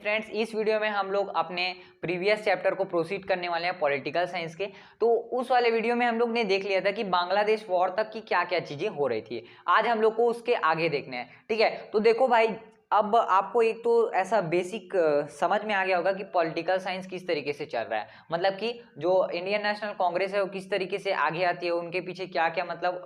Friends, इस video में हम लोग अपने प्रीवियस चैप्टर को प्रोसीड करने वाले हैं पॉलिटिकल साइंस के। तो उस वाले वीडियो में हम लोग ने देख लिया था कि बांग्लादेश वॉर तक की क्या क्या चीजें हो रही थी। आज हम लोग को उसके आगे देखना है। ठीक है, तो देखो भाई, अब आपको एक तो ऐसा बेसिक समझ में आ गया होगा कि पॉलिटिकल साइंस किस तरीके से चल रहा है, मतलब कि जो इंडियन नेशनल कांग्रेस है वो किस तरीके से आगे आती है, उनके पीछे क्या क्या मतलब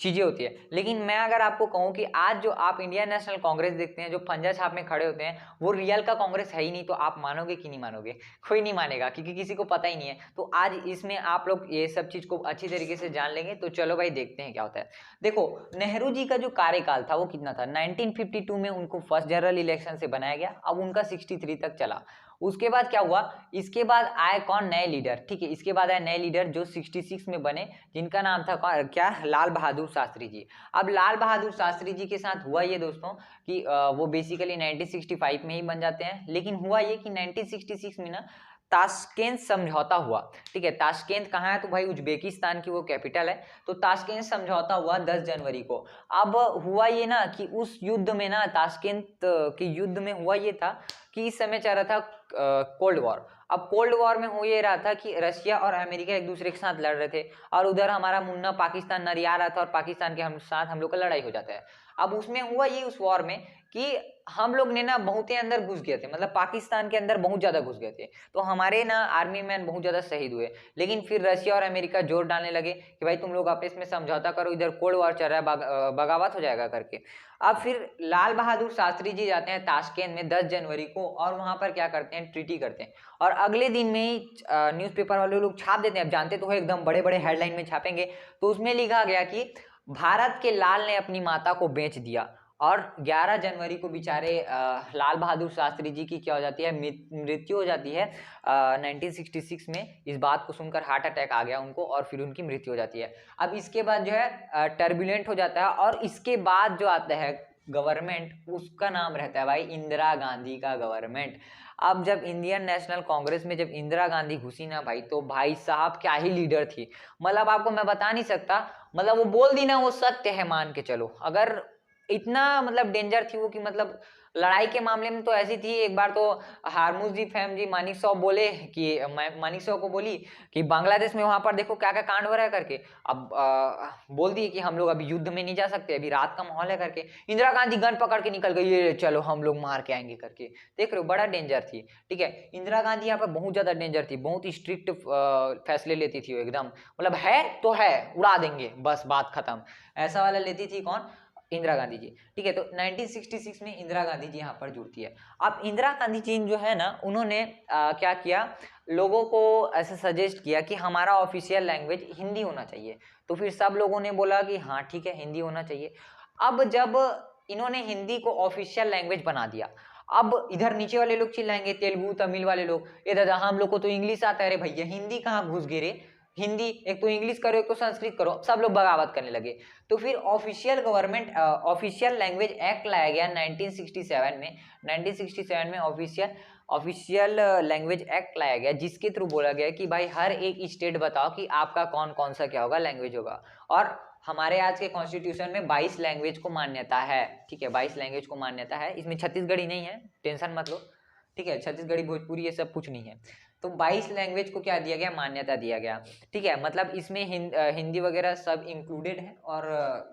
चीजें होती है। लेकिन मैं अगर आपको कहूं कि आज जो आप इंडियन नेशनल कांग्रेस देखते हैं, जो पंजा छाप में खड़े होते हैं, वो रियल का कांग्रेस है ही नहीं, तो आप मानोगे कि नहीं मानोगे? कोई नहीं मानेगा, क्योंकि किसी को पता ही नहीं है। तो आज इसमें आप लोग ये सब चीज को अच्छी तरीके से जान लेंगे। तो चलो भाई देखते हैं क्या होता है। देखो, नेहरू जी का जो कार्यकाल था वो कितना था? 1952 में उनको फर्स्ट जनरल इलेक्शन से बनाया गया। अब उनका 63 तक चला। उसके बाद क्या हुआ? इसके बाद आए कौन? नए लीडर। ठीक है, इसके बाद आए नए लीडर जो 66 में बने, जिनका नाम था क्या? लाल बहादुर शास्त्री जी। अब लाल बहादुर शास्त्री जी के साथ हुआ ये दोस्तों कि वो बेसिकली 1965 में ही बन जाते हैं। लेकिन हुआ ये कि 1966 में ना ताशकेंत समझौता हुआ। ठीक है, ताशकेंत कहाँ है? तो भाई उज्बेकिस्तान की वो कैपिटल है। तो ताशकेंत समझौता हुआ 10 जनवरी को। अब हुआ ये ना कि उस युद्ध में ना, ताशकेंत के युद्ध में हुआ ये था कि इस समय चल रहा था कोल्ड वॉर। अब कोल्ड वॉर में हो ये रहा था कि रशिया और अमेरिका एक दूसरे के साथ लड़ रहे थे, और उधर हमारा मुन्ना पाकिस्तान नरिया रहा था, और पाकिस्तान के साथ हम लोग का लड़ाई हो जाता है। अब उसमें हुआ ये उस वॉर में कि हम लोग ने ना बहुत ही अंदर घुस गए थे, मतलब पाकिस्तान के अंदर बहुत ज्यादा घुस गए थे। तो हमारे ना आर्मी मैन बहुत ज्यादा शहीद हुए। लेकिन फिर रशिया और अमेरिका जोर डालने लगे कि भाई तुम लोग आपस में समझौता करो, इधर कोल्ड वॉर चल रहा है, बगावत हो जाएगा करके। अब फिर लाल बहादुर शास्त्री जी जाते हैं ताशकेंत में 10 जनवरी को, और वहां पर क्या करते हैं? ट्रीटी करते हैं। और अगले दिन में ही न्यूज़पेपर वाले लोग छाप देते हैं। अब जानते तो हो, एकदम बड़े बड़े हेडलाइन में छापेंगे। तो उसमें लिखा गया कि भारत के लाल ने अपनी माता को बेच दिया। और 11 जनवरी को बेचारे लाल बहादुर शास्त्री जी की क्या हो जाती है? मृत्यु हो जाती है 1966 में। इस बात को सुनकर हार्ट अटैक आ गया उनको, और फिर उनकी मृत्यु हो जाती है। अब इसके बाद जो है टर्बुलेंट हो जाता है, और इसके बाद जो आता है गवर्नमेंट, उसका नाम रहता है भाई इंदिरा गांधी का गवर्नमेंट। अब जब इंडियन नेशनल कांग्रेस में जब इंदिरा गांधी घुसी ना भाई, तो भाई साहब क्या ही लीडर थी। मतलब आपको मैं बता नहीं सकता, मतलब वो बोल दी ना, वो सत्य है, मान के चलो। अगर इतना मतलब डेंजर थी वो कि मतलब लड़ाई के मामले में तो ऐसी थी। एक बार तो हारमुज फैम जी मानिकशॉ बोले कि मानिकशॉ को बोली कि बांग्लादेश में वहां पर देखो क्या क्या कांड हो रहा है करके। अब बोल दिए कि हम लोग अभी युद्ध में नहीं जा सकते, अभी रात का माहौल है करके। इंदिरा गांधी गन पकड़ के निकल गई, ये चलो हम लोग मार के आएंगे करके। देख रहे हो, बड़ा डेंजर थी। ठीक है, इंदिरा गांधी यहाँ पर बहुत ज्यादा डेंजर थी, बहुत स्ट्रिक्ट फैसले लेती थी वो एकदम। मतलब है तो है, उड़ा देंगे, बस बात खत्म, ऐसा वाला लेती थी। कौन? इंदिरा गांधी जी। ठीक है, तो 1966 में इंदिरा गांधी जी यहाँ पर जुड़ती है। अब इंदिरा गांधी जी जो है ना, उन्होंने क्या किया, लोगों को ऐसे सजेस्ट किया कि हमारा ऑफिशियल लैंग्वेज हिंदी होना चाहिए। तो फिर सब लोगों ने बोला कि हाँ ठीक है, हिंदी होना चाहिए। अब जब इन्होंने हिंदी को ऑफिशियल लैंग्वेज बना दिया, अब इधर नीचे वाले लोग चिल्लाएंगे, तेलुगु तमिल वाले लोग, ये दादा हम लोग को तो इंग्लिश आता है। अरे भैया, हिंदी कहाँ घुस गए रे? हिंदी एक तो इंग्लिश करो, एक तो संस्कृत करो, सब लोग बगावत करने लगे। तो फिर official government official language act लाया गया 1967 में। 1967 में ऑफिशियल लैंग्वेज एक्ट लाया गया, जिसके थ्रू बोला गया कि भाई हर एक स्टेट बताओ कि आपका कौन कौन सा क्या होगा, लैंग्वेज होगा। और हमारे आज के कॉन्स्टिट्यूशन में 22 लैंग्वेज को मान्यता है। ठीक है, 22 लैंग्वेज को मान्यता है। इसमें छत्तीसगढ़ी नहीं है, टेंशन मत लो। ठीक है, छत्तीसगढ़ी भोजपुरी ये सब कुछ नहीं है। तो 22 लैंग्वेज को क्या दिया गया? मान्यता दिया गया। ठीक है, मतलब इसमें हिंदी वगैरह सब इंक्लूडेड है, और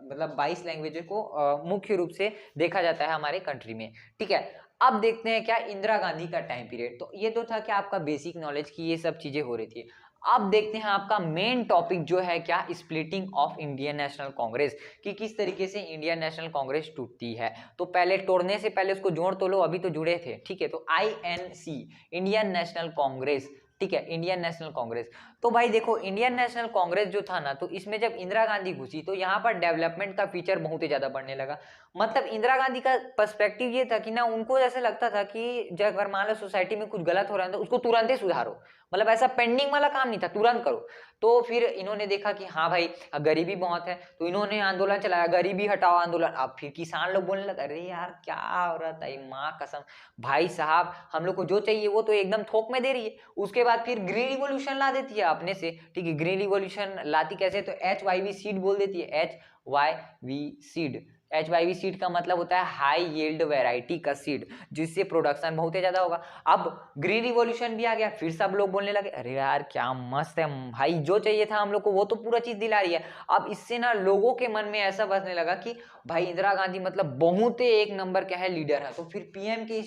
मतलब 22 लैंग्वेज को मुख्य रूप से देखा जाता है हमारे कंट्री में। ठीक है, अब देखते हैं क्या इंदिरा गांधी का टाइम पीरियड। तो ये तो था कि आपका बेसिक नॉलेज की ये सब चीजें हो रही थी। अब देखते हैं आपका मेन टॉपिक जो है क्या? Splitting of Indian national Congress, कि किस तरीके से इंडियन नेशनल कांग्रेस टूटती है। तो पहले तोड़ने से पहले उसको जोड़ तो लो, अभी तो जुड़े थे। ठीक है, तो INC, इंडियन नेशनल कांग्रेस। ठीक है, इंडियन नेशनल कांग्रेस। तो भाई देखो, इंडियन नेशनल कांग्रेस जो था ना, तो इसमें जब इंदिरा गांधी घुसी तो यहाँ पर डेवलपमेंट का फीचर बहुत ही ज्यादा बढ़ने लगा। मतलब इंदिरा गांधी का पर्सपेक्टिव ये था कि ना, उनको ऐसे लगता था कि जब अगर मान लो सोसाइटी में कुछ गलत हो रहा है तो उसको तुरंत ही सुधारो। मतलब ऐसा पेंडिंग वाला काम नहीं था, तुरंत करो। तो फिर इन्होंने देखा कि हाँ भाई, गरीबी बहुत है, तो इन्होंने आंदोलन चलाया, गरीबी हटाओ आंदोलन। अब फिर किसान लोग बोलने लगे, अरे यार क्या हो रहा था, माँ कसम भाई साहब, हम लोग को जो चाहिए वो तो एकदम थोक में दे रही है। उसके बाद फिर ग्रीन रिवॉल्यूशन ला देती है अपने से। ठीक है, ग्रीन रिवॉल्यूशन लाती कैसे? तो HYV सीड बोल देती है, HYV सीड। HYV सीड का मतलब होता है हाई यील्ड वैरायटी का सीड, जिससे प्रोडक्शन बहुत ही ज्यादा होगा। अब ग्रीन रिवॉल्यूशन भी आ गया, फिर सब लोग बोलने लगे अरे यार क्या मस्त है भाई, जो चाहिए था हम लोग को वो तो पूरा चीज दिला रही है। अब इससे ना लोगों के मन में ऐसा बसने लगा कि भाई इंदिरा गांधी मतलब बहुत ही एक नंबर का है लीडर है। तो फिर पीएम की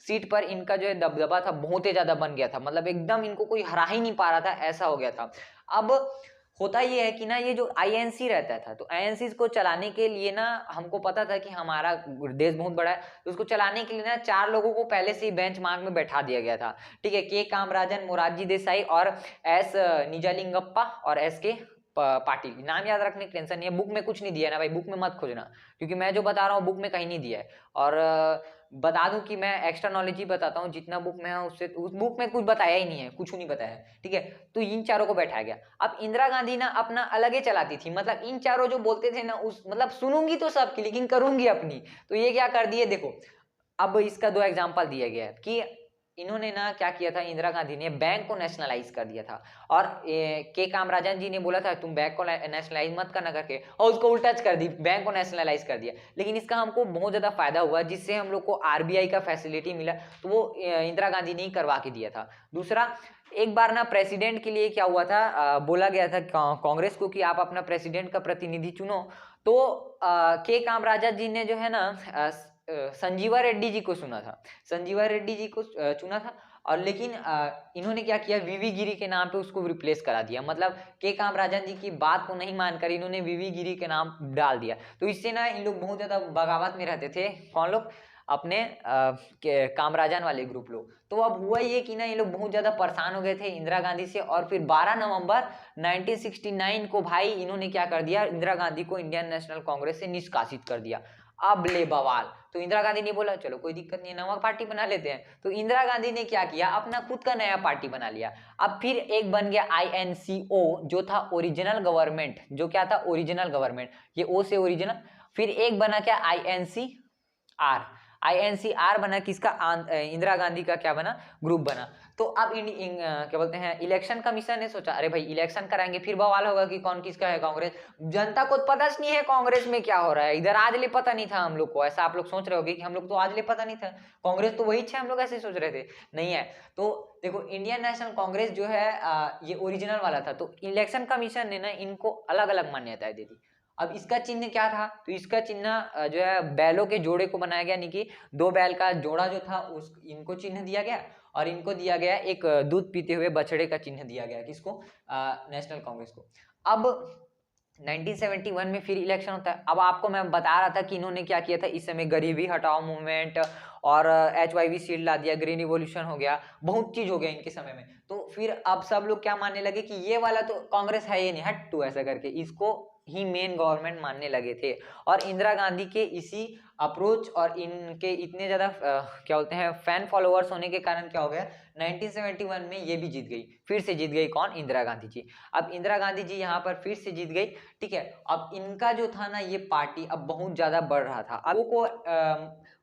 सीट पर इनका जो है दबदबा था बहुत ही ज्यादा बन गया था, मतलब एकदम इनको कोई हरा ही नहीं पा रहा था, ऐसा हो गया था। अब होता ये है कि ना ये जो आईएनसी रहता था, तो आईएनसी को चलाने के लिए ना हमको पता था कि हमारा देश बहुत बड़ा है, तो उसको चलाने के लिए ना 4 लोगों को पहले से ही बेंच मार्क में बैठा दिया गया था। ठीक है, के कामराजन, मोरारजी देसाई और एस निजालिंगप्पा और एस के पाटिल। नाम याद रखने की टेंशन नहीं है, बुक में कुछ नहीं दिया है ना भाई, बुक में मत खोजना, क्योंकि मैं जो बता रहा हूँ बुक में कहीं नहीं दिया है। और बता दूं कि मैं एक्स्ट्रा नॉलेज ही बताता हूँ, जितना बुक में है उससे उस बुक में कुछ बताया ही नहीं है, कुछ नहीं बताया है। ठीक है, तो इन चारों को बैठाया गया। अब इंदिरा गांधी ना अपना अलग ही चलाती थी, मतलब इन चारों जो बोलते थे ना उस मतलब सुनूंगी तो सबकी लेकिन करूंगी अपनी। तो ये क्या कर दिए देखो, अब इसका 2 एग्जांपल दिया गया है कि इन्होंने ना क्या किया था, इंदिरा गांधी ने बैंक को नेशनलाइज कर दिया था, और के कामराजन जी ने बोला था तुम बैंक को नेशनलाइज मत करना करके, और उसको उल्टा कर दी, बैंक को नेशनलाइज कर दिया। लेकिन इसका हमको बहुत ज्यादा फायदा हुआ, जिससे हम लोग को आरबीआई का फैसिलिटी मिला, तो वो इंदिरा गांधी ने ही करवा के दिया था। दूसरा, एक बार ना प्रेसिडेंट के लिए क्या हुआ था, बोला गया था कांग्रेस को कि आप अपना प्रेसिडेंट का प्रतिनिधि चुनो। तो के कामराजा जी ने जो है ना संजीवा रेड्डी जी को चुना था, संजीवा रेड्डी जी को चुना था। और लेकिन इन्होंने क्या किया, वीवी गिरी के नाम पे उसको रिप्लेस करा दिया, मतलब के कामराजन जी की बात को नहीं मानकर इन्होंने वीवी गिरी के नाम डाल दिया। तो इससे ना इन लोग बहुत ज्यादा बगावत में रहते थे, कौन लोग, अपने कामराजन वाले ग्रुप लोग। तो अब हुआ ये कि ना ये लोग बहुत ज्यादा परेशान हो गए थे इंदिरा गांधी से, और फिर 12 नवंबर 1969 को भाई इन्होंने क्या कर दिया, इंदिरा गांधी को इंडियन नेशनल कांग्रेस से निष्कासित कर दिया। अब ले बवाल, तो इंदिरा गांधी ने बोला चलो कोई दिक्कत नहीं है, नवा पार्टी बना लेते हैं। तो इंदिरा गांधी ने क्या किया, अपना खुद का नया पार्टी बना लिया। अब फिर एक बन गया आईएनसीओ, जो था ओरिजिनल गवर्नमेंट, जो क्या था ओरिजिनल गवर्नमेंट, ये ओ से ओरिजिनल। फिर एक बना क्या आईएनसीआर, आईएनसीआर बना किसका, इंदिरा गांधी का क्या बना, ग्रुप बना। तो अब क्या बोलते हैं, इलेक्शन कमीशन ने सोचा अरे भाई इलेक्शन कराएंगे फिर बवाल होगा कि कौन किसका है कांग्रेस, जनता को पता नहीं है कांग्रेस में क्या हो रहा है, इधर आज ले पता नहीं था हम लोग को, ऐसा आप लोग सोच रहे होगे कि हम लोग तो आज ले पता नहीं था, कांग्रेस तो वही है, हम लोग ऐसे सोच रहे थे, नहीं है। तो देखो इंडियन नेशनल कांग्रेस जो है ये ओरिजिनल वाला था, तो इलेक्शन कमीशन ने ना इनको अलग अलग मान्यताएं दे दी। अब इसका चिन्ह क्या था, तो इसका चिन्ह जो है बैलों के जोड़े को बनाया गया, यानी कि 2 बैल का जोड़ा जो था उस इनको चिन्ह दिया गया, और इनको दिया गया एक दूध पीते हुए बछड़े का चिन्ह दिया गया, किसको, नेशनल कांग्रेस को। अब 1971 में फिर इलेक्शन होता है। अब आपको मैं बता रहा था कि इन्होंने क्या किया था, इस समय गरीबी हटाओ मूवमेंट और HYV सीड ला दिया, ग्रीन रिवॉल्यूशन हो गया, बहुत चीज हो गया इनके समय में। तो फिर अब सब लोग क्या मानने लगे कि ये वाला तो कांग्रेस है, ये नहीं, हट तू, ऐसा करके इसको ही मेन गवर्नमेंट मानने लगे थे। और इंदिरा गांधी के इसी अप्रोच और इनके इतने ज्यादा क्या बोलते हैं फैन फॉलोअर्स होने के कारण क्या हो गया, 1971 में ये भी जीत गई, फिर से जीत गई, कौन, इंदिरा गांधी जी। अब इंदिरा गांधी जी यहाँ पर फिर से जीत गई। ठीक है, अब इनका जो था ना ये पार्टी अब बहुत ज्यादा बढ़ रहा था, अब को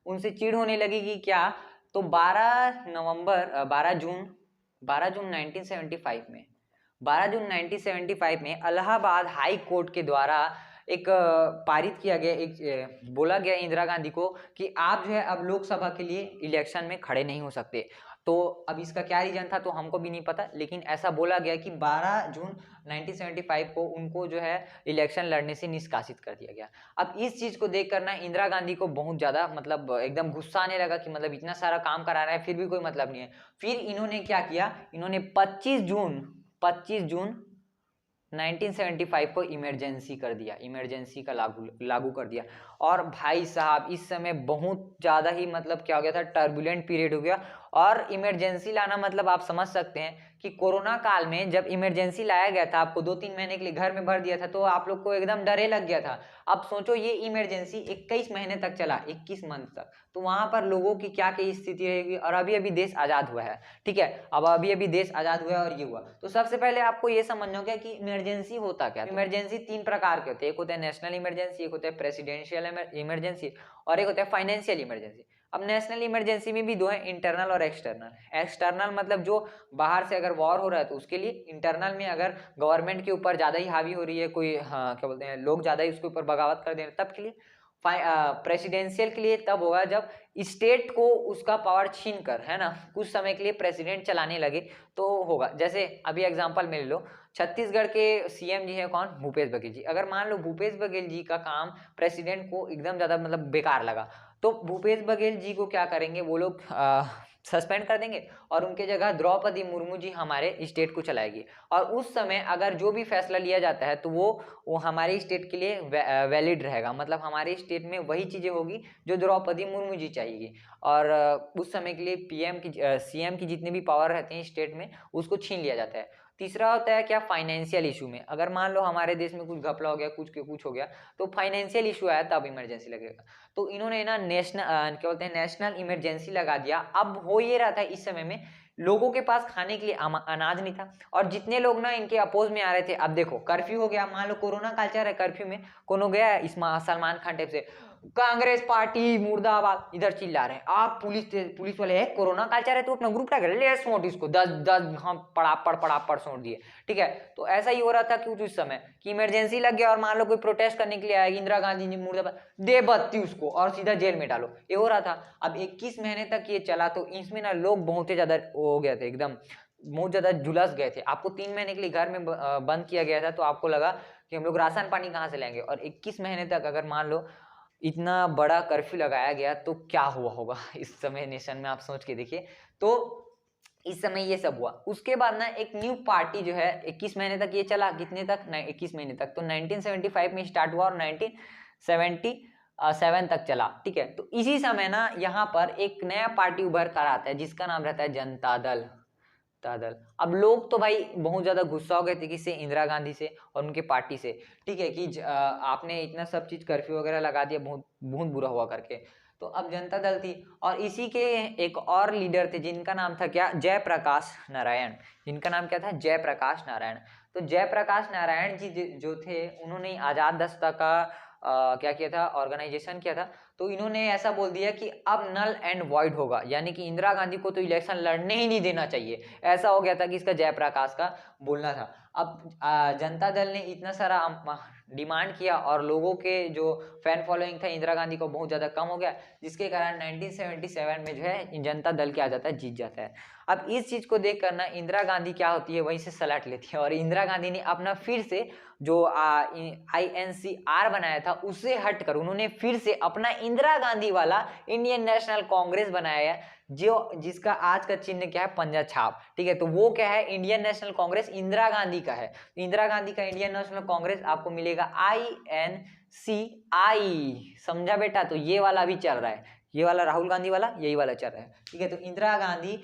उनसे चिढ़ होने लगी कि क्या, तो 12 जून 1975 में 12 जून 1975 में इलाहाबाद हाई कोर्ट के द्वारा एक पारित किया गया, एक बोला गया इंदिरा गांधी को कि आप जो है अब लोकसभा के लिए इलेक्शन में खड़े नहीं हो सकते। तो अब इसका क्या रीजन था तो हमको भी नहीं पता, लेकिन ऐसा बोला गया कि 12 जून 1975 को उनको जो है इलेक्शन लड़ने से निष्कासित कर दिया गया। अब इस चीज को देख कर ना इंदिरा गांधी को बहुत ज्यादा मतलब एकदम गुस्सा आने लगा कि मतलब इतना सारा काम करा रहा है फिर भी कोई मतलब नहीं है। फिर इन्होंने क्या किया, इन्होंने 25 जून 1975 को इमरजेंसी कर दिया, इमरजेंसी का लागू कर दिया। और भाई साहब इस समय बहुत ज़्यादा ही मतलब क्या हो गया था, टर्बुलेंट पीरियड हो गया। और इमरजेंसी लाना मतलब आप समझ सकते हैं कि कोरोना काल में जब इमरजेंसी लाया गया था, आपको 2-3 महीने के लिए घर में भर दिया था, तो आप लोग को एकदम डरे लग गया था। अब सोचो ये इमरजेंसी 21 महीने तक चला, 21 मंथ तक, तो वहां पर लोगों की क्या क्या स्थिति रहेगी। और अभी अभी देश आजाद हुआ है, ठीक है, अब अभी अभी देश आजाद हुआ है और ये हुआ। तो सबसे पहले आपको ये समझना होगा कि इमरजेंसी होता क्या। इमरजेंसी 3 प्रकार के होते हैं, एक होता है नेशनल इमरजेंसी, एक होता है प्रेसिडेंशियल इमरजेंसी, और एक होता है फाइनेंशियल इमरजेंसी। अब नेशनल इमरजेंसी में भी 2 है, इंटरनल और एक्सटर्नल। एक्सटर्नल मतलब जो बाहर से अगर वॉर हो रहा है तो उसके लिए, इंटरनल में अगर गवर्नमेंट के ऊपर ज्यादा ही हावी हो रही है कोई, हाँ क्या बोलते हैं, लोग ज्यादा ही उसके ऊपर बगावत कर दे रहे तब के लिए। प्रेसिडेंशियल के लिए तब होगा जब स्टेट को उसका पावर छीन कर, है ना, कुछ समय के लिए प्रेसिडेंट चलाने लगे तो होगा। जैसे अभी एग्जांपल में ले लो, छत्तीसगढ़ के सीएम जी है कौन, भूपेश बघेल जी। अगर मान लो भूपेश बघेल जी का काम प्रेसिडेंट को एकदम ज्यादा मतलब बेकार लगा, तो भूपेश बघेल जी को क्या करेंगे वो लोग, सस्पेंड कर देंगे और उनके जगह द्रौपदी मुर्मू जी हमारे स्टेट को चलाएगी। और उस समय अगर जो भी फैसला लिया जाता है तो वो हमारे स्टेट के लिए वैलिड रहेगा, मतलब हमारे स्टेट में वही चीजें होगी जो द्रौपदी मुर्मू जी चाहिए। और उस समय के लिए पीएम की सीएम की जितनी भी पावर रहती है स्टेट में उसको छीन लिया जाता है। तीसरा होता है क्या, फाइनेंशियल इशू में। अगर मान लो हमारे देश में कुछ घपला हो गया, कुछ हो गया, तो फाइनेंशियल इशू आया तब इमरजेंसी लगेगा। तो इन्होंने ना नेशनल क्या बोलते हैं, नेशनल इमरजेंसी लगा दिया। अब हो ये रहा था इस समय में लोगों के पास खाने के लिए अनाज नहीं था, और जितने लोग ना इनके अपोज में आ रहे थे, अब देखो कर्फ्यू हो गया, मान लो कोरोना काल चल रहा है, कर्फ्यू में कौन हो गया, सलमान खान टाइप से कांग्रेस पार्टी मुर्दाबाद इधर चिल्ला रहे हैं। आप पुलिस वाले है, कोरोना काल चल रहा है तो अपना ग्रुप क्या करे, ले सोट इसको 10 हम पड़ापड़ सोट दिए, ठीक है। तो ऐसा ही हो रहा था कि उस समय कि इमरजेंसी लग गया और मान लो कोई प्रोटेस्ट करने के लिए आएगी, इंदिरा गांधी जी मुर्दाबाद, दे बत्ती उसको और सीधा जेल में डालो, ये हो रहा था। अब 21 महीने तक ये चला, तो इसमें ना लोग बहुत ही ज्यादा हो गए थे, एकदम बहुत ज्यादा झुलस गए थे। आपको 3 महीने के लिए घर में बंद किया गया था, तो आपको लगा कि हम लोग राशन पानी कहाँ से लेंगे। और 21 महीने तक अगर मान लो इतना बड़ा कर्फ्यू लगाया गया तो क्या हुआ होगा इस समय नेशन में, आप सोच के देखिए। तो इस समय ये सब हुआ। उसके बाद ना एक न्यू पार्टी जो है, 21 महीने तक ये चला, कितने तक, 21 महीने तक, तो 1975 में स्टार्ट हुआ और 1977 तक चला, ठीक है। तो इसी समय ना यहाँ पर एक नया पार्टी उभर कर आता है जिसका नाम रहता है जनता दल। दल। अब लोग तो भाई बहुत ज्यादा गुस्सा हो गए थे किससे, इंदिरा गांधी से और उनके पार्टी से, ठीक है, कि आपने इतना सब चीज कर्फ्यू वगैरह लगा दिया, बहुत बहुत बुरा हुआ करके। तो अब जनता दल थी, और इसी के एक और लीडर थे जिनका नाम था क्या, जयप्रकाश नारायण। जिनका नाम क्या था, जयप्रकाश नारायण। तो जयप्रकाश नारायण जी जो थे, उन्होंने आजाद दस्ता का क्या किया था, ऑर्गेनाइजेशन किया था। तो इन्होंने ऐसा बोल दिया कि अब नल एंड वॉइड होगा, यानी कि इंदिरा गांधी को तो इलेक्शन लड़ने ही नहीं देना चाहिए, ऐसा हो गया था कि इसका जयप्रकाश का बोलना था। अब जनता दल ने इतना सारा डिमांड किया और लोगों के जो फैन फॉलोइंग था इंदिरा गांधी को बहुत ज्यादा कम हो गया, जिसके कारण 1977 में जो है जनता दल क्या आ जाता है, जीत जाता है। अब इस चीज को देख कर ना इंदिरा गांधी क्या होती है, वहीं से सलट लेती है, और इंदिरा गांधी ने अपना फिर से जो INCR बनाया था उससे हटकर उन्होंने फिर से अपना इंदिरा गांधी वाला इंडियन नेशनल कांग्रेस बनाया है, जो जिसका आज का चिन्ह क्या है, पंजा छाप, ठीक है। तो वो क्या है, इंडियन नेशनल कांग्रेस इंदिरा गांधी का है। इंदिरा गांधी का इंडियन नेशनल कांग्रेस आपको मिलेगा INCI, समझा बेटा। तो ये वाला भी चल रहा है, ये वाला राहुल गांधी वाला, यही वाला चल रहा है, ठीक है। तो इंदिरा गांधी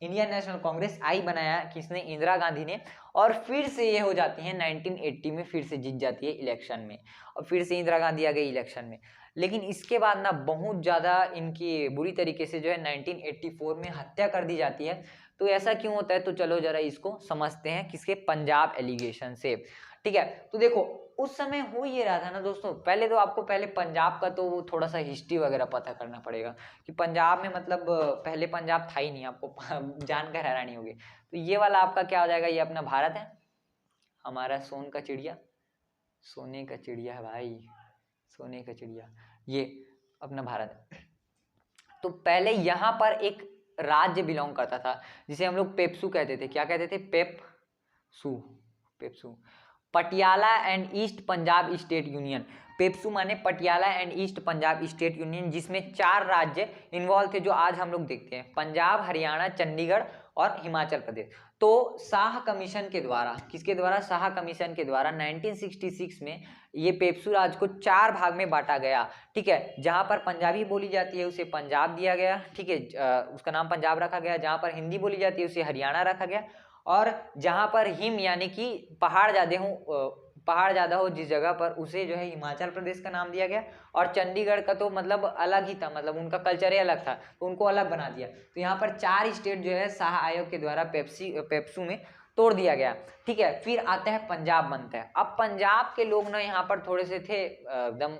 इंडियन नेशनल कांग्रेस आई बनाया किसने, इंदिरा गांधी ने। और फिर से ये हो जाती है 1980 में, फिर से जीत जाती है इलेक्शन में, और फिर से इंदिरा गांधी आ गई इलेक्शन में। लेकिन इसके बाद ना बहुत ज्यादा इनकी बुरी तरीके से जो है 1984 में हत्या कर दी जाती है। तो ऐसा क्यों होता है, तो चलो जरा इसको समझते हैं, किसके, पंजाब एलिगेशन से, ठीक है। तो देखो उस समय हो ये रहा था ना दोस्तों, पहले तो आपको पहले पंजाब का तो थोड़ा सा हिस्ट्री वगैरह पता करना पड़ेगा कि पंजाब में मतलब पहले पंजाब था ही नहीं, आपको जानकर हैरानी होगी। तो ये वाला आपका क्या हो जाएगा, ये अपना भारत है, हमारा सोन का चिड़िया, सोने का चिड़िया है भाई, सोने का चिड़िया, ये अपना भारत है। तो पहले यहाँ पर एक राज्य बिलोंग करता था जिसे हम लोग पेप्सू कहते थे, क्या कहते थे, PEPSU, PEPSU, Patiala and East Punjab state union. PEPSU माने Patiala and East Punjab state union, जिसमें 4 राज्य इन्वॉल्व थे जो आज हम लोग देखते हैं, पंजाब, हरियाणा, चंडीगढ़ और हिमाचल प्रदेश। तो शाह कमीशन के द्वारा, किसके द्वारा, शाह कमीशन के द्वारा 1966 में ये पेप्सू राज्य को 4 भाग में बांटा गया, ठीक है। जहां पर पंजाबी बोली जाती है उसे पंजाब दिया गया, ठीक है, उसका नाम पंजाब रखा गया। जहां पर हिंदी बोली जाती है उसे हरियाणा रखा गया, और जहां पर हिम यानी कि पहाड़ ज्यादा हो जिस जगह पर, उसे जो है हिमाचल प्रदेश का नाम दिया गया। और चंडीगढ़ का तो मतलब अलग ही था, मतलब उनका कल्चर ही अलग था, तो उनको अलग बना दिया। तो यहाँ पर 4 स्टेट जो है शाह आयोग के द्वारा पेप्सू में तोड़ दिया गया, ठीक है। फिर आता है पंजाब बनता है। अब पंजाब के लोग ना यहाँ पर थोड़े से थे एकदम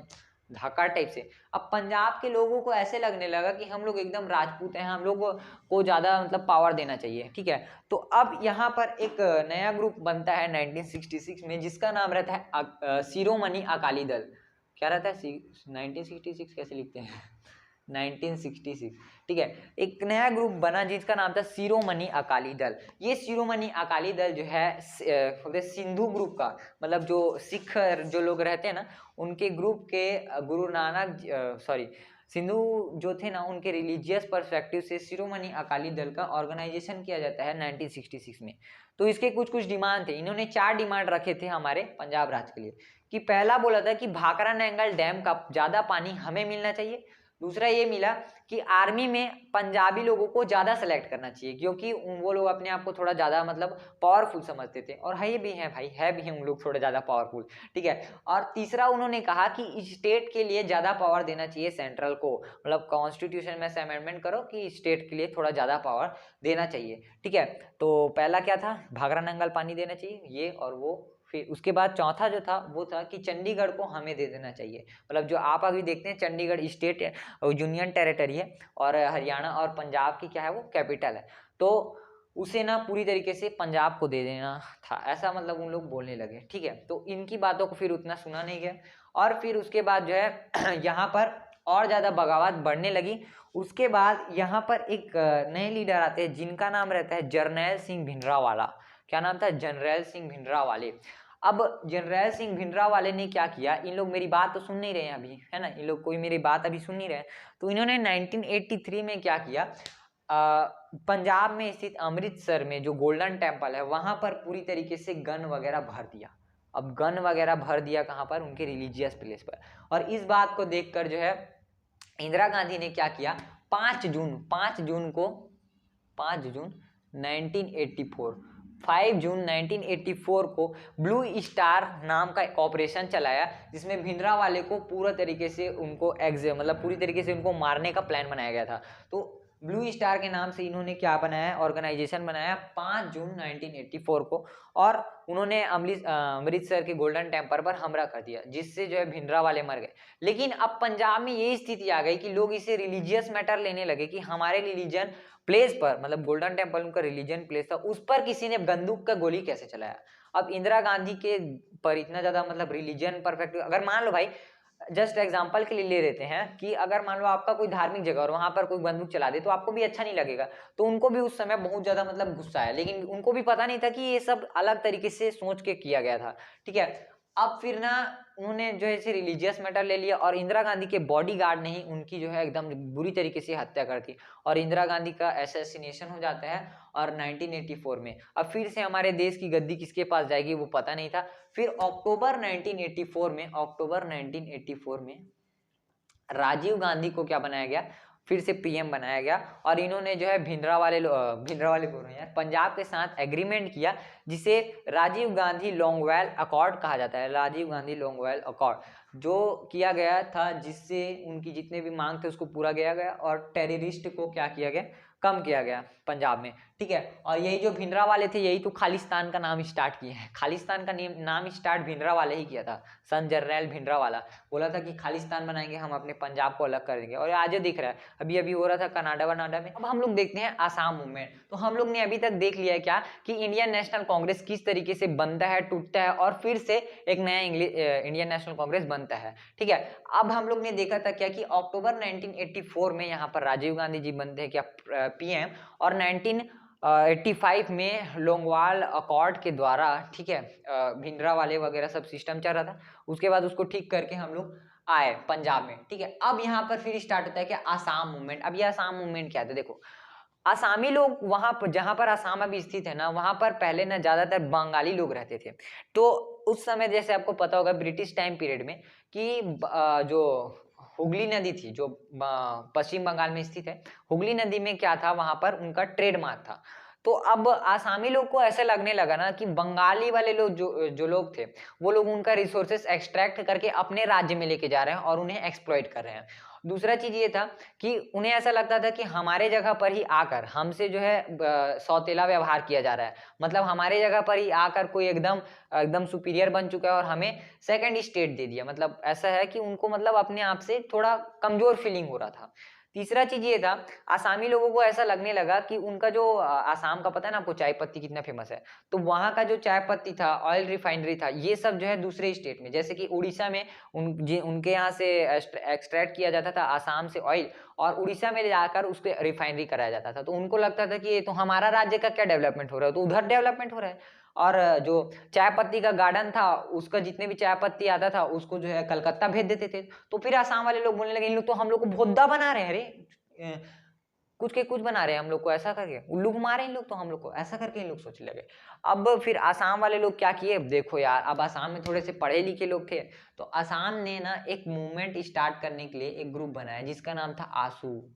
धाका टाइप से। अब पंजाब के लोगों को ऐसे लगने लगा कि हम लोग एकदम राजपूत हैं, हम लोग को ज्यादा मतलब पावर देना चाहिए, ठीक है। तो अब यहाँ पर एक नया ग्रुप बनता है 1966 में, जिसका नाम रहता है शिरोमणि अकाली दल। क्या रहता है 1966 कैसे लिखते हैं 1966, ठीक है। एक नया ग्रुप बना जिसका नाम था शिरोमणि अकाली दल। ये शिरोमणि अकाली दल जो है सिंधु ग्रुप का, मतलब जो सिख जो लोग रहते हैं ना उनके ग्रुप के गुरु नानक सिंधु जो थे ना उनके रिलीजियस पर्सपेक्टिव से शिरोमणि अकाली दल का ऑर्गेनाइजेशन किया जाता है 1966 में। तो इसके कुछ कुछ डिमांड थे। इन्होंने 4 डिमांड रखे थे हमारे पंजाब राज्य के लिए कि पहला बोला था कि भाखड़ा नंगल डैम का ज़्यादा पानी हमें मिलना चाहिए। दूसरा ये मिला कि आर्मी में पंजाबी लोगों को ज़्यादा सेलेक्ट करना चाहिए क्योंकि वो लोग अपने आप को थोड़ा ज़्यादा मतलब पावरफुल समझते थे, और है भी हैं भाई, है भी हैं उन लोग थोड़ा ज़्यादा पावरफुल, ठीक है। और तीसरा उन्होंने कहा कि स्टेट के लिए ज़्यादा पावर देना चाहिए सेंट्रल को, मतलब कॉन्स्टिट्यूशन में से अमेंडमेंट करो कि स्टेट के लिए थोड़ा ज़्यादा पावर देना चाहिए, ठीक है। तो पहला क्या था, भाखड़ा नंगल पानी देना चाहिए ये और वो। फिर उसके बाद चौथा जो था वो था कि चंडीगढ़ को हमें दे देना चाहिए, मतलब जो आप अभी देखते हैं चंडीगढ़ स्टेट यूनियन टेरिटरी है और हरियाणा और पंजाब की क्या है वो कैपिटल है, तो उसे ना पूरी तरीके से पंजाब को दे देना था, ऐसा मतलब उन लोग बोलने लगे, ठीक है। तो इनकी बातों को फिर उतना सुना नहीं गया और फिर उसके बाद जो है यहाँ पर और ज़्यादा बगावत बढ़ने लगी। उसके बाद यहाँ पर एक नए लीडर आते हैं जिनका नाम रहता है जरनैल सिंह भिंडरावाला। क्या नाम था, जनरल सिंह भिंडरावाले। अब जनरल सिंह भिंडरावाले ने क्या किया, इन लोग मेरी बात तो सुन नहीं रहे हैं अभी, है ना, इन लोग कोई मेरी बात अभी सुन नहीं रहे हैं, तो इन्होंने 1983 में क्या किया, पंजाब में स्थित अमृतसर में जो गोल्डन टेम्पल है वहां पर पूरी तरीके से गन वगैरह भर दिया। अब गन वगैरह भर दिया कहाँ पर, उनके रिलीजियस प्लेस पर। और इस बात को देखकर जो है इंदिरा गांधी ने क्या किया, 5 जून 1984 5 जून 1984 को ब्लू स्टार नाम का एक ऑपरेशन चलाया जिसमें भिंडरावाले को पूरा तरीके से उनको मतलब पूरी तरीके से उनको मारने का प्लान बनाया गया था। तो ब्लू स्टार के नाम से इन्होंने क्या बनाया, ऑर्गेनाइजेशन बनाया 5 जून 1984 को, और उन्होंने अमृतसर के गोल्डन टेम्पल पर हमला कर दिया जिससे जो है भिंडरावाले मर गए। लेकिन अब पंजाब में यही स्थिति आ गई कि लोग इसे रिलीजियस मैटर लेने लगे कि हमारे रिलीजन प्लेस पर, मतलब गोल्डन टेम्पल उनका रिलीजन प्लेस था, उस पर किसी ने बंदूक का गोली कैसे चलाया। अब इंदिरा गांधी के पर इतना ज्यादा मतलब रिलीजन परफेक्ट, अगर मान लो भाई जस्ट एग्जांपल के लिए ले लेते हैं कि अगर मान लो आपका कोई धार्मिक जगह और वहां पर कोई बंदूक चला दे तो आपको भी अच्छा नहीं लगेगा। तो उनको भी उस समय बहुत ज्यादा मतलब गुस्सा है, लेकिन उनको भी पता नहीं था कि ये सब अलग तरीके से सोच के किया गया था, ठीक है। अब फिर ना उन्होंने जो है रिलीजियस मैटर ले लिया और इंदिरा गांधी के बॉडीगार्ड ने ही उनकी जो है एकदम बुरी तरीके से हत्या कर दी और इंदिरा गांधी का असैसिनेशन हो जाता है। और 1984 में अब फिर से हमारे देश की गद्दी किसके पास जाएगी वो पता नहीं था। फिर अक्टूबर 1984 में राजीव गांधी को क्या बनाया गया, फिर से पीएम बनाया गया और इन्होंने जो है भिंडरावाले बोल रहे हैं यार, पंजाब के साथ एग्रीमेंट किया जिसे राजीव गांधी लॉन्गवेल अकॉर्ड कहा जाता है। राजीव गांधी लॉन्गवेल अकॉर्ड जो किया गया था जिससे उनकी जितने भी मांग थे उसको पूरा किया गया और टेररिस्ट को क्या किया गया, कम किया गया पंजाब में, ठीक है। और यही जो भिंडरावाले थे यही तो खालिस्तान का नाम स्टार्ट किए हैं, खालिस्तान का नाम स्टार्ट भिंडरावाले ही किया था। सन जनरल भिंडरावाला बोला था कि खालिस्तान बनाएंगे हम, अपने पंजाब को अलग कर देंगे, और आज दिख रहा है अभी अभी हो रहा था कनाडा वनाडा में। अब हम लोग देखते हैं आसाम मूवमेंट। तो हम लोग ने अभी तक देख लिया है क्या कि इंडियन नेशनल कांग्रेस किस तरीके से बनता है, टूटता है और फिर से एक नया इंडियन नेशनल कांग्रेस बनता है, ठीक है। अब हम लोग ने देखा था क्या कि अक्टूबर 1984 में यहाँ पर राजीव गांधी जी बनते हैं क्या पीएम, और 1985 में लोंगवाल अकॉर्ड के द्वारा, ठीक है, भिंडरावाले वगैरह सब सिस्टम चल रहा था, उसके बाद उसको ठीक करके हम लोग आए पंजाब में, ठीक है। अब यहाँ पर फिर स्टार्ट होता है कि आसाम मूवमेंट। अब ये आसाम मूवमेंट क्या था, देखो आसामी लोग वहां पर, जहां पर आसाम अभी स्थित है ना, वहां पर पहले ना ज्यादातर बंगाली लोग रहते थे। तो उस समय जैसे आपको पता होगा ब्रिटिश टाइम पीरियड में कि जो हुगली नदी थी जो पश्चिम बंगाल में स्थित है, हुगली नदी में क्या था, वहां पर उनका ट्रेडमार्क था। तो अब आसामी लोग को ऐसे लगने लगा ना कि बंगाली वाले लोग जो लोग थे वो लोग उनका रिसोर्सेस एक्सट्रैक्ट करके अपने राज्य में लेके जा रहे हैं और उन्हें एक्सप्लॉइट कर रहे हैं। दूसरा चीज ये था कि उन्हें ऐसा लगता था कि हमारे जगह पर ही आकर हमसे जो है सौतेला व्यवहार किया जा रहा है, मतलब हमारे जगह पर ही आकर कोई एकदम सुपीरियर बन चुका है और हमें सेकंड स्टेट दे दिया। मतलब ऐसा है कि उनको मतलब अपने आप से थोड़ा कमजोर फीलिंग हो रहा था। तीसरा चीज ये था, आसामी लोगों को ऐसा लगने लगा कि उनका जो आसाम का, पता है ना आपको चाय पत्ती कितना फेमस है, तो वहां का जो चाय पत्ती था, ऑयल रिफाइनरी था, ये सब जो है दूसरे स्टेट में, जैसे कि उड़ीसा में उनके यहाँ से एक्सट्रैक्ट किया जाता था आसाम से ऑयल, और उड़ीसा में ले जाकर उसको रिफाइनरी कराया जाता था। तो उनको लगता था कि ये तो हमारा राज्य का क्या डेवलपमेंट हो रहा है, तो उधर डेवलपमेंट हो रहा है। और जो चाय पत्ती का गार्डन था, उसका जितने भी चाय पत्ती आता था उसको जो है कलकत्ता भेज देते थे। तो फिर आसाम वाले लोग बोलने लगे, इन लोग तो हम लोग को भोद्दा बना रहे हैं, अरे कुछ के कुछ बना रहे हैं हम लोग को, ऐसा करके उल्लू घुमा रहे हैं इन लोग तो हम लोग को, ऐसा करके इन लोग सोचने लगे। अब फिर आसाम वाले लोग क्या किए, देखो यार, अब आसाम में थोड़े से पढ़े लिखे लोग थे, तो आसाम ने ना एक मूवमेंट स्टार्ट करने के लिए एक ग्रुप बनाया जिसका नाम था AASU.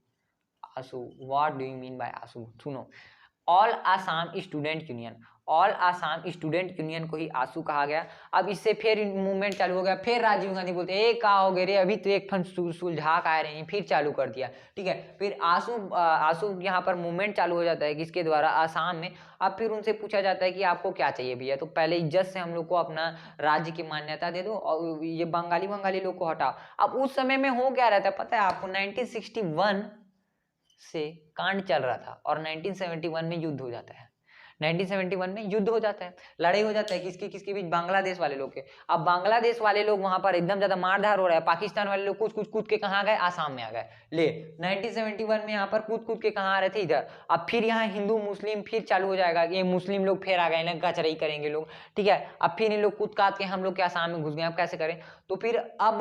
AASU, what do you mean by AASU? सुनो, all Assam student union, all Assam student union को ही आसू कहा गया। अब इससे फिर मूवमेंट चालू हो गया, फिर राजीव गांधी बोलते ए कहा हो गए रे, अभी तो एक फन सुलझा का रहे हैं, फिर चालू कर दिया, ठीक है। फिर आसू यहाँ पर मूवमेंट चालू हो जाता है किसके द्वारा, आसाम में। अब फिर उनसे पूछा जाता है कि आपको क्या चाहिए भैया, तो पहले इज्जत से हम लोग को अपना राज्य की मान्यता दे दो और ये बंगाली लोग को हटाओ। अब उस समय में हो क्या रहता है पता है आपको, 1961 से कांड चल रहा था और 1971 में युद्ध हो जाता है। 1971 में युद्ध हो जाता है, लड़ाई हो जाता है किसके किसके बीच, बांग्लादेश वाले लोग के। अब बांग्लादेश वाले लोग वहां पर एकदम ज्यादा मारधार हो रहा है, पाकिस्तान वाले लोग कुछ कुछ कूद के कहाँ गए, आसाम में आ गए। ले 1971 में यहाँ पर कूद कूद के कहाँ आ रहे थे, इधर। अब फिर यहाँ हिंदू मुस्लिम फिर चालू हो जाएगा, ये मुस्लिम लोग फिर आ गए ना, कचराई करेंगे लोग, ठीक है। अब फिर इन लोग कूद काट के हम लोग के आसाम में घुस गए, अब कैसे करें। तो फिर अब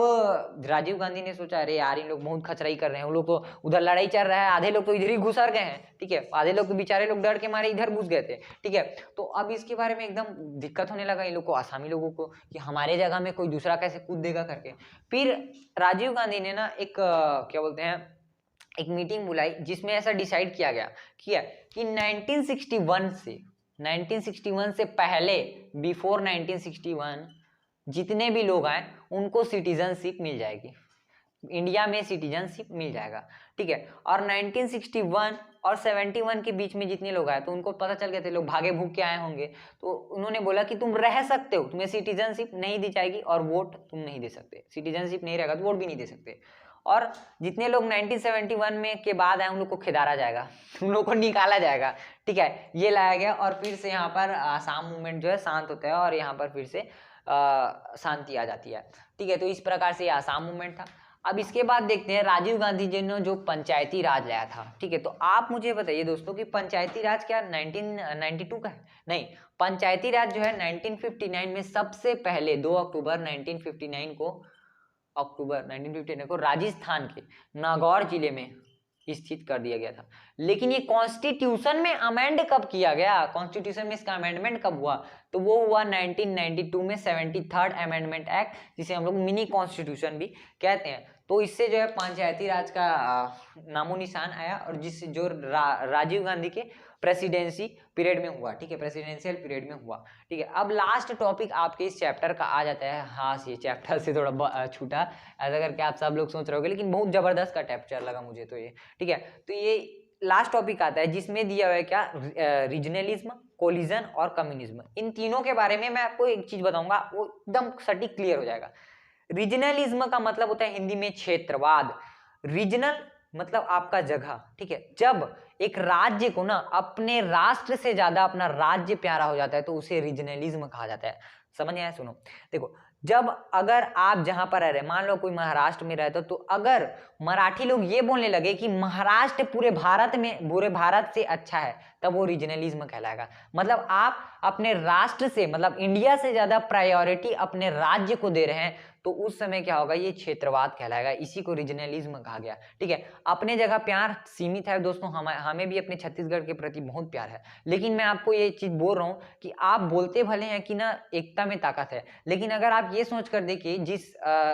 राजीव गांधी ने सोचा, अरे यार इन लोग बहुत खचराई कर रहे हैं, वो लोग तो उधर लड़ाई चल रहा है, आधे लोग तो इधर ही घुसर गए हैं, ठीक है, आधे लोग तो बेचारे लोग डर के मारे इधर घुस गए थे, ठीक है। तो अब इसके बारे में एकदम दिक्कत होने लगा इन लोग को, आसामी लोगों को, कि हमारे जगह में कोई दूसरा कैसे कूद देगा करके। फिर राजीव गांधी ने ना एक क्या बोलते हैं, एक मीटिंग बुलाई जिसमें ऐसा डिसाइड किया गया कि 1961 से पहले, बिफोर 1961 जितने भी लोग आए उनको सिटीजनशिप मिल जाएगी, इंडिया में सिटीजनशिप मिल जाएगा, ठीक है। और 1961 और 71 के बीच में जितने लोग आए तो उनको पता चल गया थे, लोग भागे भूग के आए होंगे, तो उन्होंने बोला कि तुम रह सकते हो, तुम्हें सिटीजनशिप नहीं दी जाएगी और वोट तुम नहीं दे सकते, सिटीजनशिप नहीं रहेगा तो वोट भी नहीं दे सकते। और जितने लोग 1971 में के बाद आए उन लोग को खिदारा जाएगा, उन लोग को निकाला जाएगा, ठीक है, ये लाया गया। और फिर से यहाँ पर आसाम मूवमेंट जो है शांत होता है और यहाँ पर फिर से शांति आ जाती है, ठीक है। तो इस प्रकार से ये आसाम मूवमेंट था। अब इसके बाद देखते हैं राजीव गांधी जी ने जो पंचायती राज लाया था, ठीक है। तो आप मुझे बताइए दोस्तों कि पंचायती राज क्या 1992 का है? नहीं, पंचायती राज जो है 1959 में सबसे पहले 2 अक्टूबर 1959 को राजस्थान के नागौर जिले में स्थित कर दिया गया था। लेकिन ये कॉन्स्टिट्यूशन में अमेंड कब किया गया, कॉन्स्टिट्यूशन में इसका अमेंडमेंट कब हुआ, तो वो हुआ 1992 में 73rd अमेंडमेंट एक्ट, जिसे हम लोग मिनी कॉन्स्टिट्यूशन भी कहते हैं। तो इससे जो है पंचायती राज का नामो निशान आया, और जिस जो राजीव गांधी के प्रेसिडेंसी पीरियड में हुआ, ठीक है, प्रेसिडेंशियल पीरियड में हुआ, ठीक है। अब लास्ट टॉपिक आपके इस चैप्टर का आ जाता है, हाँ ये चैप्टर से थोड़ा छूटा ऐसा करके आप सब लोग सोच रहे होगे, लेकिन बहुत जबरदस्त का चैप्टर लगा मुझे तो ये, ठीक है। तो ये लास्ट टॉपिक आता है जिसमें दिया हुआ है क्या, रीजनलिज्म, कोलिजन और कम्युनिज्म। इन तीनों के बारे में मैं आपको एक चीज बताऊंगा, वो एकदम सटीक क्लियर हो जाएगा। रीजनलिज्म का मतलब होता है हिंदी में क्षेत्रवाद, रीजनल मतलब आपका जगह, ठीक है। जब एक राज्य को ना अपने राष्ट्र से ज्यादा अपना राज्य प्यारा हो जाता है तो उसे रीजनलिज्म कहा जाता है। समझ आया? सुनो, देखो, जब अगर आप जहां पर रह रहे, मान लो कोई महाराष्ट्र में रहता, तो अगर मराठी लोग ये बोलने लगे कि महाराष्ट्र पूरे भारत से अच्छा है, तब वो रीजनलिज्म कहलाएगा। मतलब आप अपने राष्ट्र से, मतलब इंडिया से ज्यादा प्रायोरिटी अपने राज्य को दे रहे हैं, तो उस समय क्या होगा, ये क्षेत्रवाद कहलाएगा, इसी को रीजनलिज्म कहा गया, ठीक है। अपने जगह प्यार सीमित है दोस्तों, हमें भी अपने छत्तीसगढ़ के प्रति बहुत प्यार है, लेकिन मैं आपको ये चीज बोल रहा हूँ कि आप बोलते भले हैं कि ना एकता में ताकत है, लेकिन अगर आप ये सोच कर देखिए,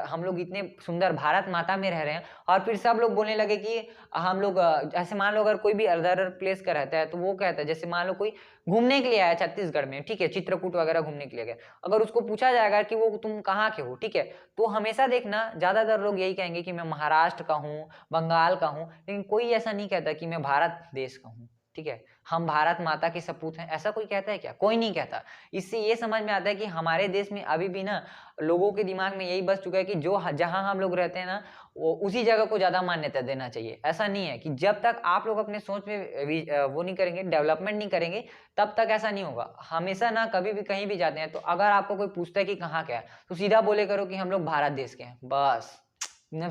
हम लोग इतने सुंदर भारत माता में रह रहे हैं और फिर सब लोग बोलने लगे कि हम लोग, जैसे मान लो अगर कोई भी अदर प्लेस का रहता है तो वो कहता है, जैसे मान लो कोई घूमने के लिए आया छत्तीसगढ़ में, ठीक है, चित्रकूट वगैरह घूमने के लिए गया, अगर उसको पूछा जाएगा कि वो तुम कहाँ के हो, ठीक है, तो हमेशा देखना ज्यादातर लोग यही कहेंगे कि मैं महाराष्ट्र का हूँ, बंगाल का हूँ, लेकिन कोई ऐसा नहीं कहता कि मैं भारत देश का हूँ, ठीक है, हम भारत माता के सपूत हैं, ऐसा कोई कहता है क्या? कोई नहीं कहता। इससे ये समझ में आता है कि हमारे देश में अभी भी ना लोगों के दिमाग में यही बस चुका है कि जो जहां हम लोग रहते हैं ना वो उसी जगह को ज्यादा मान्यता देना चाहिए। ऐसा नहीं है कि जब तक आप लोग अपने सोच में वो नहीं करेंगे, डेवलपमेंट नहीं करेंगे, तब तक ऐसा नहीं होगा। हमेशा ना कभी भी कहीं भी जाते हैं तो अगर आपको कोई पूछता है कि कहाँ क्या है, तो सीधा बोले करो कि हम लोग भारत देश के हैं, बस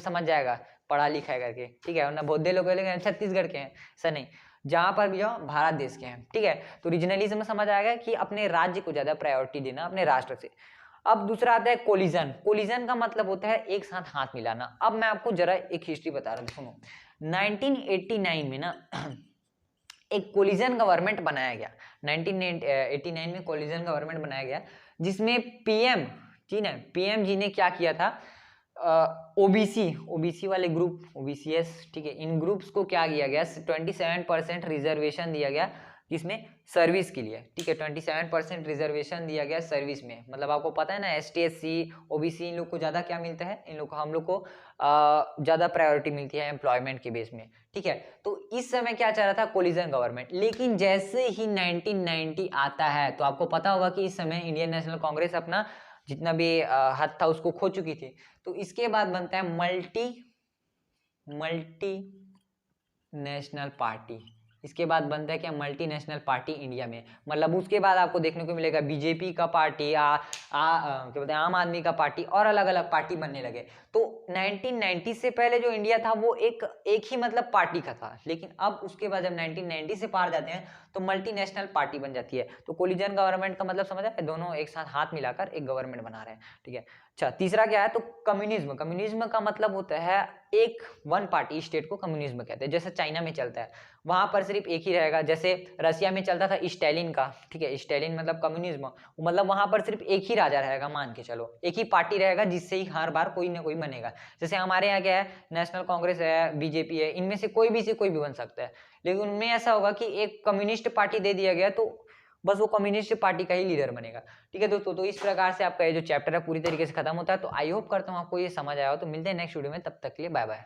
समझ जाएगा पढ़ा लिखा है करके, ठीक है। वरना बहुत लोग बोलेंगे छत्तीसगढ़ के हैं, ऐसा नहीं, जहां पर भी जाओ भारत देश के हैं, ठीक है। तो रीजनलिज्म में समझ आएगा कि अपने राज्य को ज्यादा प्रायोरिटी देना अपने राष्ट्र से। अब दूसरा आता है कोलिजन। कोलिजन का मतलब होता है एक साथ हाथ मिलाना। अब मैं आपको जरा एक हिस्ट्री बता रहा हूँ, सुनो। 1989 में ना एक कोलिजन गवर्नमेंट बनाया गया। 1989 में कोलिजन गवर्नमेंट बनाया गया, जिसमें पीएम जी ने क्या किया था, ओबीसी वाले ग्रुप, ओबीसीएस, ठीक है, इन ग्रुप्स को क्या किया गया, 27% रिजर्वेशन दिया गया, जिसमें सर्विस के लिए, ठीक है, 27% रिजर्वेशन दिया गया सर्विस में। मतलब आपको पता है ना, एसटी एससी ओबीसी इन लोग को ज्यादा क्या मिलता है, इन लोग को, हम लोग को ज्यादा प्रायोरिटी मिलती है एम्प्लॉयमेंट के बेस में, ठीक है। तो इस समय क्या चल रहा था, कोलिजन गवर्नमेंट। लेकिन जैसे ही 1990 आता है तो आपको पता होगा कि इस समय इंडियन नेशनल कांग्रेस अपना जितना भी हद था उसको खो चुकी थी। तो इसके बाद बनता है मल्टी नेशनल पार्टी। इसके बाद बनता है क्या, मल्टीनेशनल पार्टी इंडिया में। मतलब उसके बाद आपको देखने को मिलेगा बीजेपी का पार्टी, क्या बोलते हैं, आम आदमी का पार्टी, और अलग अलग पार्टी बनने लगे। तो 1990 से पहले जो इंडिया था वो एक ही मतलब पार्टी का था। लेकिन अब उसके बाद जब 1990 से पार जाते हैं तो मल्टीनेशनल पार्टी बन जाती है। तो कोलिजन गवर्नमेंट का मतलब समझ आया, दोनों एक साथ हाथ मिलाकर एक गवर्नमेंट बना रहे हैं, ठीक है। अच्छा, तीसरा क्या है, तो कम्युनिज्म। कम्युनिज्म का मतलब होता है एक वन पार्टी स्टेट को कम्युनिज्म कहते हैं। जैसे चाइना में चलता है, वहां पर सिर्फ एक ही रहेगा। जैसे रशिया में चलता था स्टालिन का, ठीक है, स्टालिन मतलब कम्युनिज्म, मतलब वहां पर सिर्फ एक ही राजा रहेगा, मान के चलो, एक ही पार्टी रहेगा, जिससे ही हर बार कोई ना कोई बनेगा। जैसे हमारे यहाँ क्या है, नेशनल कांग्रेस है, बीजेपी है, इनमें से कोई भी बन सकता है। लेकिन उनमें ऐसा होगा कि एक कम्युनिस्ट पार्टी दे दिया गया तो बस वो कम्युनिस्ट पार्टी का ही लीडर बनेगा, ठीक है दोस्तों। तो इस प्रकार से आपका ये जो चैप्टर है पूरी तरीके से खत्म होता है। तो आई होप करता हूँ आपको ये समझ आया हो। तो मिलते हैं नेक्स्ट वीडियो में, तब तक के लिए बाय बाय।